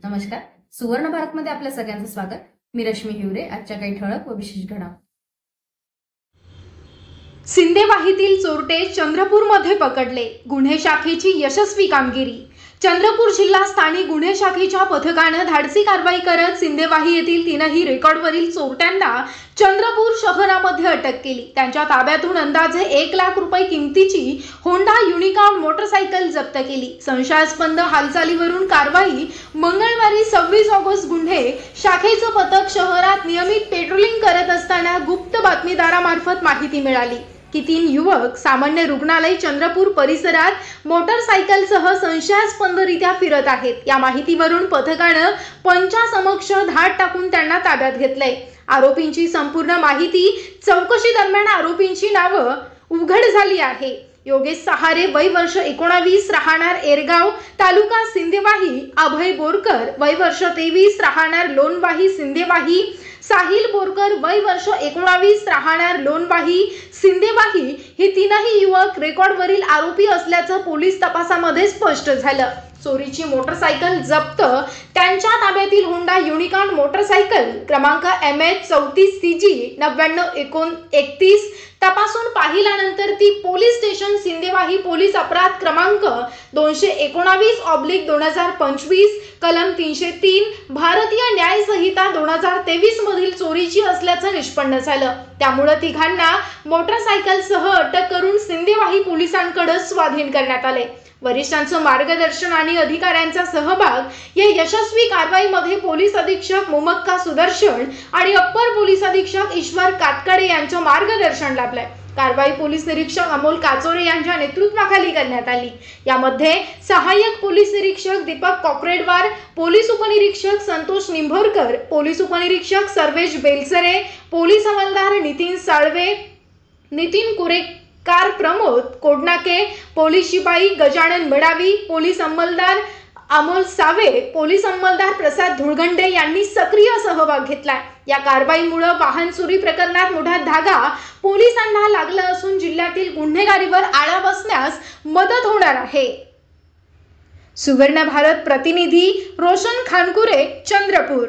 नमस्कार. सुवर्ण भारतमध्ये आपल्या सगळ्यांचं स्वागत. मी रश्मी हिवरे. आजच्या काही ठळक व विशेष घडामोडी. सिंदेवाहीतील चोरटे चंद्रपूरमध्ये पकडले. गुन्हे शाखेची यशस्वी कामगिरी. चंद्रपूर जिल्हा स्थानिक गुन्हे शाखेच्या पथकाने धाडसी कारवाई करत सिंदेवाही येथील तीनही रेकॉर्डवरील चोरट्यांना चंद्रपूर शहरामध्ये अटक केली. त्यांच्या ताब्यातून अंदाजे 1 लाख रुपये किमतीची होंडा युनिकॉर्न मोटरसायकल जप्त केली. संशयास्पद हालचालीवरून कारवाई. मंगळवारी 26 ऑगस्ट गुन्हे शाखेचं पथक शहरात नियमित पेट्रोलिंग करत असताना गुप्त बातमीदारामार्फत माहिती मिळाली की 3 युवक सामान्य रुग्णालय चंद्रपूर परिसरात मोटरसायकलसह संशयास्पदरित्या फिरत आहेत. या माहितीवरून पथकाने पंचासमक्ष धाड टाकून त्यांना ताब्यात घेतले. आरोपींची संपूर्ण माहिती चौकशी दरम्यान आरोपींची नावं उघड झाली आहे. योगेश सहारे वय वर्ष 19 राहणार एरगाव तालुका सिंदेवाही. अभय बोरकर वय वर्ष 23 राहणार लोणवाही सिंदेवाही. साहिल बोरकर वय वर्ष 19 राहणार लोणवाही सिंदेवाही. हे तीनही युवक रेकॉर्डवरील आरोपी असल्याचं पोलीस तपासामध्ये स्पष्ट झालं. चोरीची मोटरसायकल जप्त. त्यांच्या ताब्यातील होंडा युनिकॉर्न मोटरसायकल क्रमांक MH 34 CG 9931 तपासून पाहिल्यानंतर ती पोलीस स्टेशन सिंदेवाही पोलीस अपराध क्रमांक 219/2025 कलम 303 भारतीय न्याय संहिता 2023 मधील चोरीची असल्याचं निष्पन्न झालं. त्यामुळे तिघांना मोटरसायकलसह अटक करून सिंदेवाही पोलिसांकडे स्वाधीन करण्यात आले. वरिष्ठांचं मार्गदर्शन आणि अधिकाऱ्यांचा सहभाग या यशस्वी कारवाईमध्ये पोलीस अधीक्षक मुमक्का सुदर्शन आणि अप्पर पोलीस अधीक्षक ईश्वर कातकडे यांचं मार्गदर्शन लाभलंय. कारवाई पोलीस निरीक्षक अमोल काचोरे यांच्या नेतृत्वाखाली करण्यात आली. यामध्ये सहाय्यक पोलीस निरीक्षक दीपक कॉकरेडवार, पोलीस उपनिरीक्षक संतोष निंभोरकर, पोलीस उपनिरीक्षक सर्वेश बेलसरे, पोलीस हवालदार नितीन साळवे, नितीन कुरेकार, प्रमोद कोडनाके, पोलीस शिपाई गजानन मडावी, पोलीस अंमलदार अमोल सावे, पोलीस अंमलदार प्रसाद धुळगंडे यांनी सक्रिय सहभाग घेतलाय. या कारवाईमुळे वाहन चोरी प्रकरणात मोठा धागा पोलिसांना लागला असून जिल्ह्यातील गुन्हेगारीवर आळा बसण्यास मदत होणार आहे. सुवर्ण भारत प्रतिनिधी रोशन खानकुरे, चंद्रपूर.